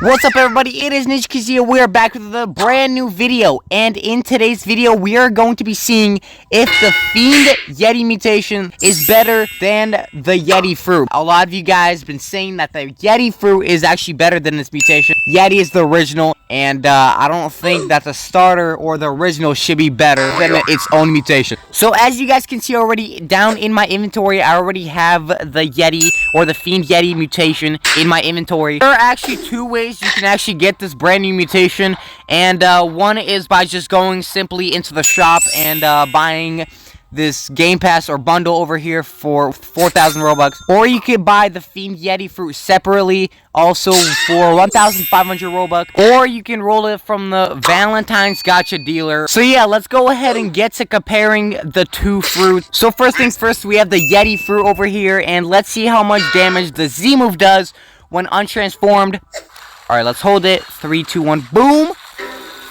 What's up, everybody? It is NinjaQZ. We are back with a brand new video, and in today's video we are going to be seeing if the Fiend Yeti mutation is better than the Yeti Fruit. A lot of you guys have been saying that the Yeti Fruit is actually better than this mutation. Yeti is the original, and I don't think that the starter or the original should be better than its own mutation. So as you guys can see already, down in my inventory, I already have the Yeti or the Fiend Yeti mutation in my inventory. There are actually two ways you can actually get this brand new mutation, and one is by just going simply into the shop and buying this game pass or bundle over here for 4,000 Robux, or you could buy the Fiend Yeti Fruit separately, also for 1,500 Robux, or you can roll it from the Valentine's Gotcha dealer. So yeah, let's go ahead and get to comparing the two fruits. So first things first, we have the Yeti Fruit over here, and let's see how much damage the Z move does when untransformed. Alright, let's hold it. 3, 2, 1, boom!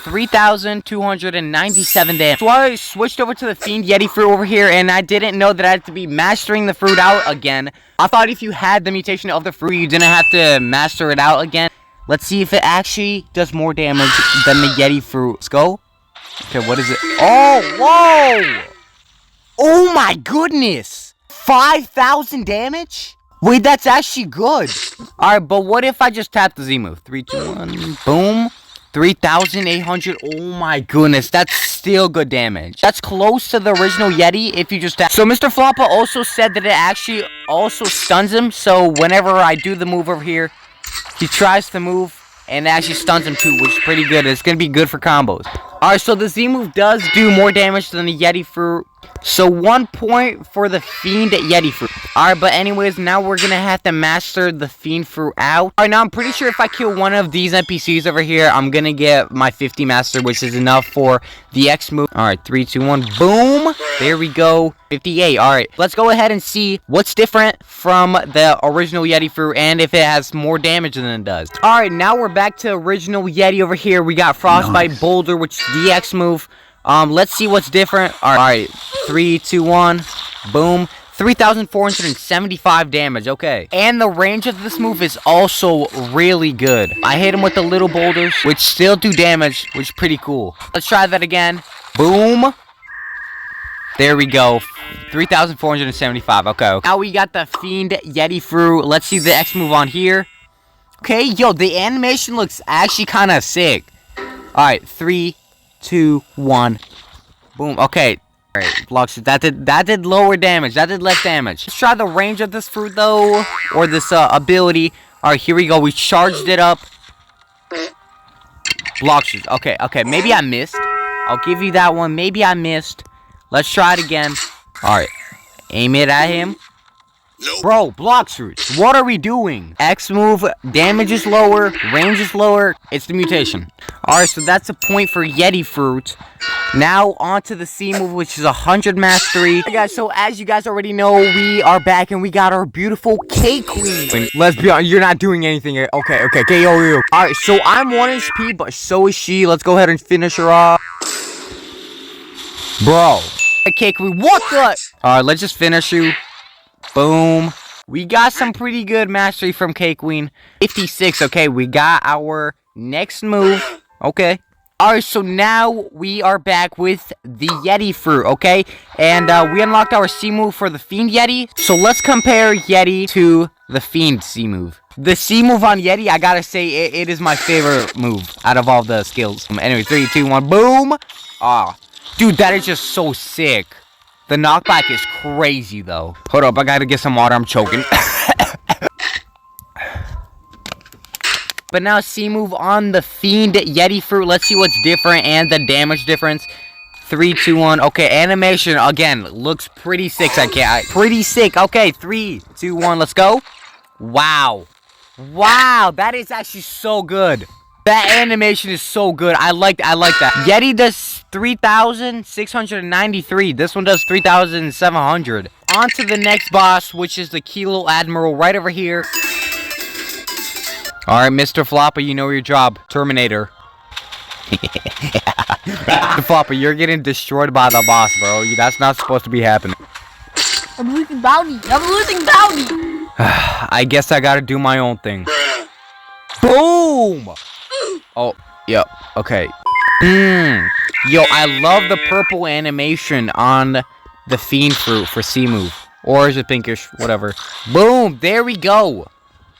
3,297 damage. So I switched over to the Fiend Yeti Fruit over here, and I didn't know that I had to be mastering the fruit out again. I thought if you had the mutation of the fruit, you didn't have to master it out again. Let's see if it actually does more damage than the Yeti Fruit. Let's go. Okay, what is it? Oh, whoa! Oh my goodness! 5,000 damage? Wait, that's actually good. Alright, but what if I just tap the Z move? 3, 2, 1, boom. 3,800. Oh my goodness, that's still good damage. That's close to the original Yeti if you just tap. So Mr. Floppa also said that it actually also stuns him. So whenever I do the move over here, he tries to move and it actually stuns him too, which is pretty good. It's going to be good for combos. Alright, so the Z move does do more damage than the Yeti Fruit. So 1 point for the Fiend Yeti Fruit. Alright, but anyways, now we're gonna have to master the Fiend Fruit out. Alright, now I'm pretty sure if I kill one of these NPCs over here, I'm gonna get my 50 master, which is enough for the X move. Alright, 3, 2, 1, boom! There we go. 58. Alright, let's go ahead and see what's different from the original Yeti Fruit and if it has more damage than it does. Alright, now we're back to original Yeti over here. We got Frostbite Boulder, which is the X move. Let's see what's different. Alright, 3, 2, 1, boom. 3,475 damage, okay. And the range of this move is also really good. I hit him with the little boulders, which still do damage, which is pretty cool. Let's try that again. Boom. There we go. 3,475, okay. Now we got the Fiend Yeti Fruit. Let's see the X move on here. Okay, yo, the animation looks actually kind of sick. Alright, 3, 2, 1, boom. Okay, all right, Blox Fruits. That did lower damage. That did less damage. Let's try the range of this fruit though, or this ability. All right, here we go. We charged it up. Blox Fruits. Okay. Maybe I missed. I'll give you that one. Maybe I missed. Let's try it again. All right, aim it at him. Bro, Blox Fruits, what are we doing? X move, damage is lower, range is lower. It's the mutation. Alright, so that's a point for Yeti Fruit. Now, on to the C move, which is 100 mastery. Hey guys, so as you guys already know, we are back and we got our beautiful K Queen. Let's be honest, you're not doing anything here. Okay, KO. Alright, so I'm 1 HP, but so is she. Let's go ahead and finish her off. Bro. K Queen, what the? Alright, let's just finish you. Boom. We got some pretty good mastery from K Queen. 56. Okay, we got our next move. Okay. Alright, so now we are back with the Yeti Fruit, okay? And we unlocked our C move for the Fiend Yeti. So let's compare Yeti to the Fiend C move. The C move on Yeti, I gotta say, it is my favorite move out of all the skills. Anyway, 3, 2, 1, boom! Ah, dude, that is just so sick. The knockback is crazy, though. Hold up, I gotta get some water. I'm choking. But now C move on the Fiend Yeti Fruit. Let's see what's different and the damage difference. 3, 2, 1. Okay, animation, again, looks pretty sick. Pretty sick. Okay, 3, 2, 1. Let's go. Wow. Wow, that is actually so good. That animation is so good. I like that. Yeti does 3,693. This one does 3,700. On to the next boss, which is the Kilo Admiral right over here. Alright, Mr. Floppa, you know your job. Terminator. Mr. Floppa, you're getting destroyed by the boss, bro. That's not supposed to be happening. I'm losing bounty. I guess I gotta do my own thing. Boom! Oh, yep. Okay. Yo, I love the purple animation on the Fiend Fruit for C-Move. Or is it pinkish? Whatever. Boom! There we go.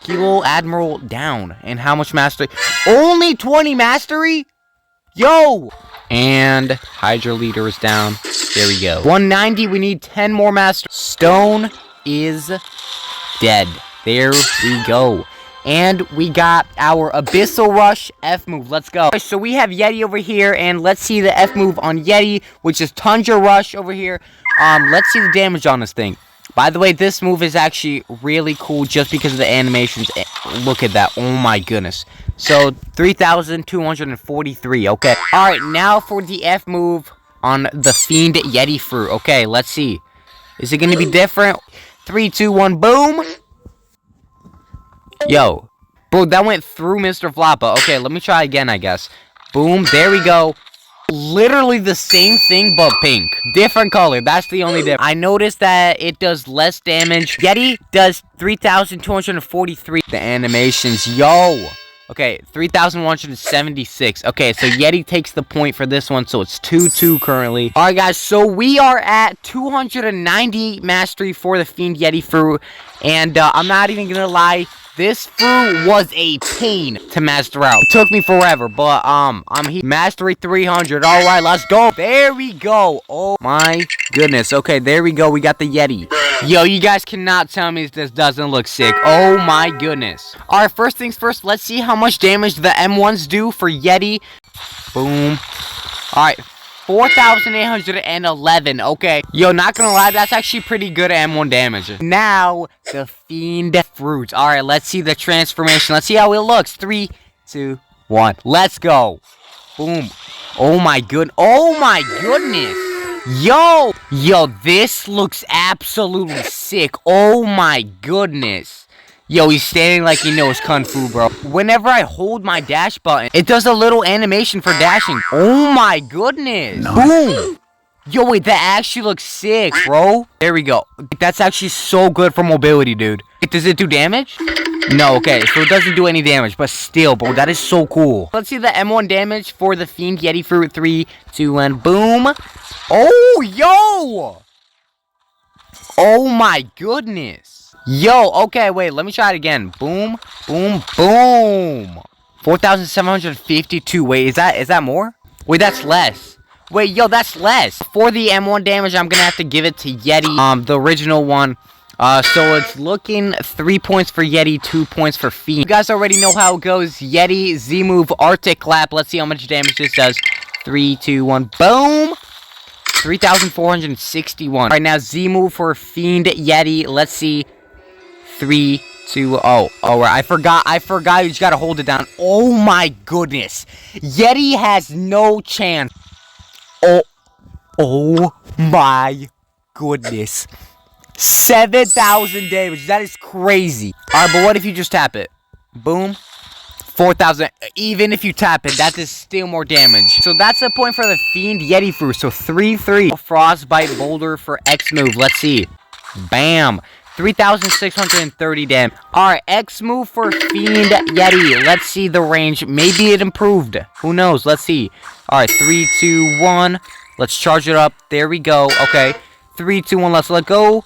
Kilo Admiral down. And how much mastery? Only 20 mastery? Yo! And Hydra Leader is down. There we go. 190. We need 10 more mastery. Stone is dead. There we go. And we got our Abyssal Rush F move. Let's go. So we have Yeti over here, and let's see the F move on Yeti, which is Tundra Rush over here. Let's see the damage on this thing. By the way, this move is actually really cool just because of the animations. Look at that. Oh my goodness. So 3,243. Okay. All right. Now for the F move on the Fiend Yeti Fruit. Okay. Let's see. Is it going to be different? 3, 2, 1. Boom. Yo, bro, that went through Mr. Floppa. Okay, let me try again, I guess. Boom, there we go. Literally the same thing, but pink. Different color, that's the only difference. I noticed that it does less damage. Yeti does 3,243. The animations, yo. Okay, 3,176. Okay, so Yeti takes the point for this one, so it's 2-2 currently. Alright, guys, so we are at 290 mastery for the Fiend Yeti Fruit. And I'm not even gonna lie, this fruit was a pain to master out. It took me forever, but I'm here. Mastery 300. Alright, let's go. There we go. Oh my goodness. Okay, there we go. We got the Yeti. Yo, you guys cannot tell me this doesn't look sick. Oh my goodness. Alright, first things first, let's see how much damage the M1s do for Yeti. Boom. Alright. 4,811. Okay. Yo, not gonna lie, that's actually pretty good at M1 damage. Now, the Fiend Fruit. Alright, let's see the transformation. Let's see how it looks. 3, 2, 1. Let's go. Boom. Oh my goodness. Yo, this looks absolutely sick. Oh my goodness. Yo, he's standing like he knows Kung Fu, bro. Whenever I hold my dash button, it does a little animation for dashing. Oh my goodness. Nice. Boom. Yo, wait, that actually looks sick, bro. There we go. That's actually so good for mobility, dude. Does it do damage? No, okay, so it doesn't do any damage, but still, bro, that is so cool. Let's see the M1 damage for the Fiend Yeti Fruit. 3, 2, 1, boom. Oh, yo. Oh my goodness. Yo, okay, wait, let me try it again. Boom, boom, boom. 4,752. Wait, is that more? Wait, that's less. Wait, yo, that's less. For the M1 damage, I'm gonna have to give it to Yeti, the original one. So it's looking 3 points for Yeti, 2 points for Fiend. You guys already know how it goes. Yeti, Z-move, Arctic Clap. Let's see how much damage this does. 3, 2, 1, boom. 3,461. Alright, now Z-move for Fiend Yeti. Let's see. 3, 2, oh, right. I forgot you just gotta hold it down. Oh my goodness. Yeti has no chance. Oh my goodness. 7,000 damage. That is crazy. Alright, but what if you just tap it? Boom. 4,000. Even if you tap it, that is still more damage. So that's the point for the Fiend Yeti Fruit. So 3-3. Frostbite Boulder for X move. Let's see. Bam. 3,630 damage. Alright, X move for Fiend Yeti. Let's see the range. Maybe it improved. Who knows? Let's see. Alright, 3, 2, 1. Let's charge it up. There we go. Okay. 3, 2, 1. Let's let go.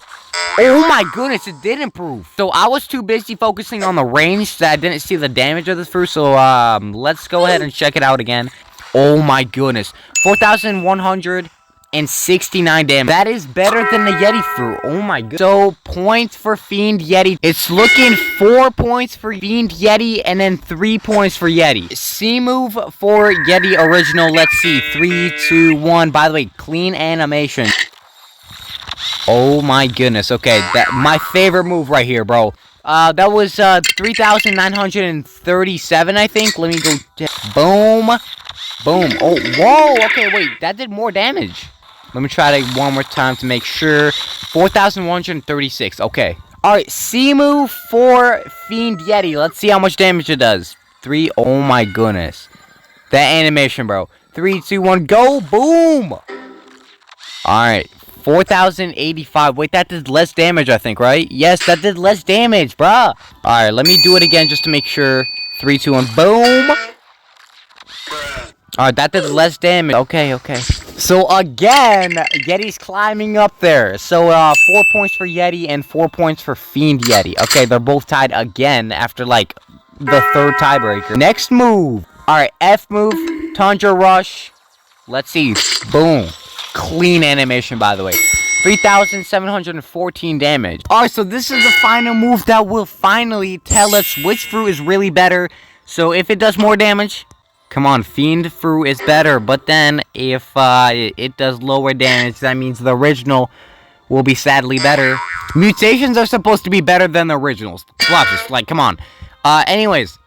Oh my goodness, it did improve. So I was too busy focusing on the range that I didn't see the damage of this fruit. So let's go ahead and check it out again. Oh my goodness. 4,169 damage. That is better than the Yeti Fruit. Oh my god. So, points for Fiend Yeti. It's looking 4 points for Fiend Yeti and then 3 points for Yeti. C-move for Yeti Original. Let's see. 3, 2, 1. By the way, clean animation. Oh my goodness. Okay, my favorite move right here, bro. That was 3,937, I think. Let me go. Boom. Boom. Oh, whoa. Okay, wait. That did more damage. Let me try it one more time to make sure. 4,136. Okay. Alright, C-move for Fiend Yeti. Let's see how much damage it does. 3. Oh my goodness. That animation, bro. 3, 2, 1, go. Boom. Alright. 4,085. Wait, that did less damage, I think, right? Yes, that did less damage, bruh. Alright, let me do it again just to make sure. 3, 2, 1, boom. Alright, that did less damage. Okay. So again, Yeti's climbing up there. So 4 points for Yeti and 4 points for Fiend Yeti. Okay, they're both tied again after like the 3rd tiebreaker. Next move. Alright, F move, Tundra Rush. Let's see. Boom. Clean animation, by the way. 3,714 damage. Alright, so this is the final move that will finally tell us which fruit is really better. So if it does more damage, come on, Fiend Fruit is better. But then if it does lower damage, that means the original will be sadly better. Mutations are supposed to be better than the originals. Blox, like, come on. Anyways,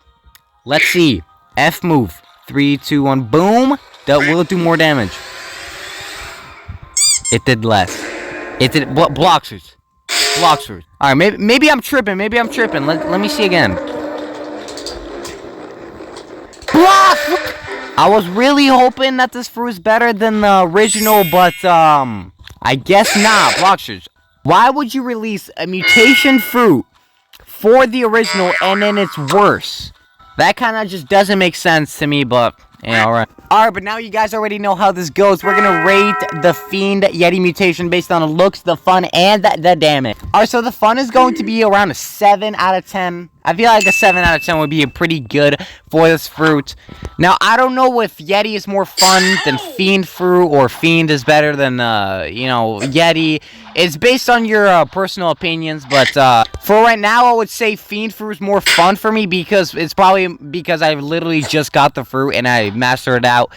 let's see. F move. 3, 2, 1, boom. That will do more damage. It did less. It did Blox Fruits. Blox Fruits. Alright, maybe I'm tripping. Let me see again. Blox! I was really hoping that this fruit is better than the original, but I guess not. Blox Fruits. Why would you release a mutation fruit for the original and then it's worse? That kind of just doesn't make sense to me, but yeah, alright. Alright, but now you guys already know how this goes. We're gonna rate the Fiend Yeti mutation based on the looks, the fun, and the damage. Alright, so the fun is going to be around a 7 out of 10. I feel like a 7 out of 10 would be pretty good for this fruit. Now, I don't know if Yeti is more fun than Fiend Fruit, or Fiend is better than, Yeti. It's based on your personal opinions, but for right now, I would say Fiend Fruit is more fun for me because it's probably because I literally just got the fruit and I mastered it out.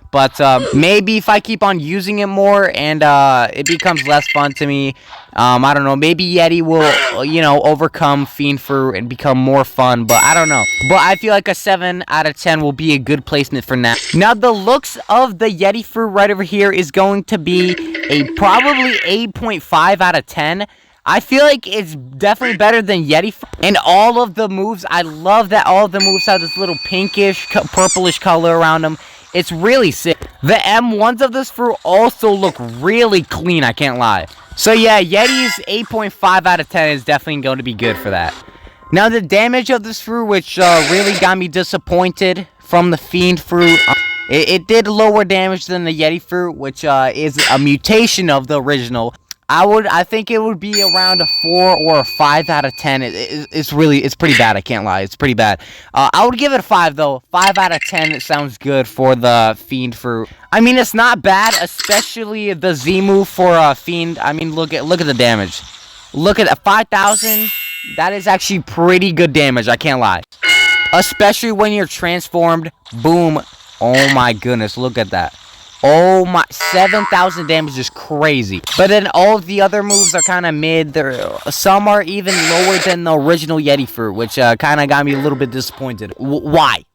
But maybe if I keep on using it more and it becomes less fun to me, I don't know, maybe Yeti will, overcome Fiend Fruit and become more fun, but I don't know. But I feel like a 7 out of 10 will be a good placement for now. Now, the looks of the Yeti Fruit right over here is going to be a probably 8.5 out of 10. I feel like it's definitely better than Yeti Fruit. And all of the moves, I love that all of the moves have this little pinkish, purplish color around them. It's really sick. The M1s of this fruit also look really clean, I can't lie. So yeah, Yeti's 8.5 out of 10 is definitely going to be good for that. Now the damage of this fruit, which really got me disappointed from the Fiend Fruit. It did lower damage than the Yeti Fruit, which is a mutation of the original. I think it would be around a 4 or a 5 out of 10. It's pretty bad, I can't lie. It's pretty bad. I would give it a 5, though. 5 out of 10, it sounds good for the Fiend Fruit. I mean, it's not bad, especially the Z move for Fiend. I mean, look at the damage. Look at that, 5,000. That is actually pretty good damage, I can't lie. Especially when you're transformed. Boom. Oh my goodness, look at that. Oh my, 7,000 damage is crazy. But then all of the other moves are kind of mid. Some are even lower than the original Yeti Fruit, which kind of got me a little bit disappointed. Why?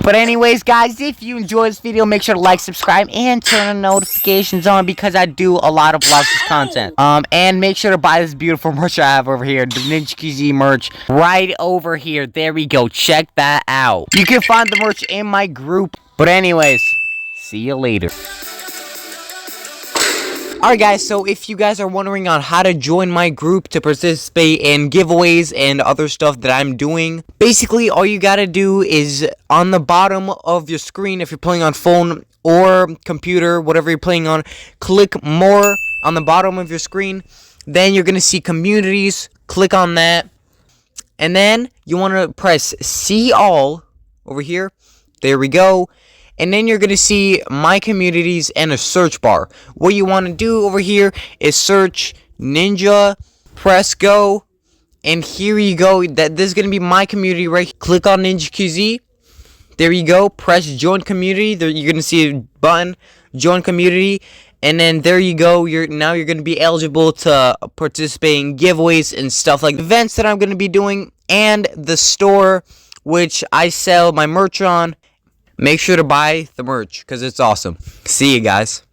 But anyways, guys, if you enjoyed this video, make sure to like, subscribe, and turn the notifications on because I do a lot of Blox's content. And make sure to buy this beautiful merch I have over here, the NinjaQZ merch, right over here. There we go. Check that out. You can find the merch in my group. But anyways, see you later. Alright guys, so if you guys are wondering on how to join my group to participate in giveaways and other stuff that I'm doing, basically all you gotta do is on the bottom of your screen, if you're playing on phone or computer, whatever you're playing on, click more on the bottom of your screen. Then you're gonna see communities, click on that, and then you want to press see all over here. There we go. And then you're going to see my communities and a search bar. What you want to do over here is search Ninja, press go, and here you go. This is going to be my community right here. Click on NinjaQZ. There you go. Press join community. There you're going to see a button, join community. And then there you go. Now you're going to be eligible to participate in giveaways and stuff like events that I'm going to be doing. And the store, which I sell my merch on. Make sure to buy the merch because it's awesome. See you guys.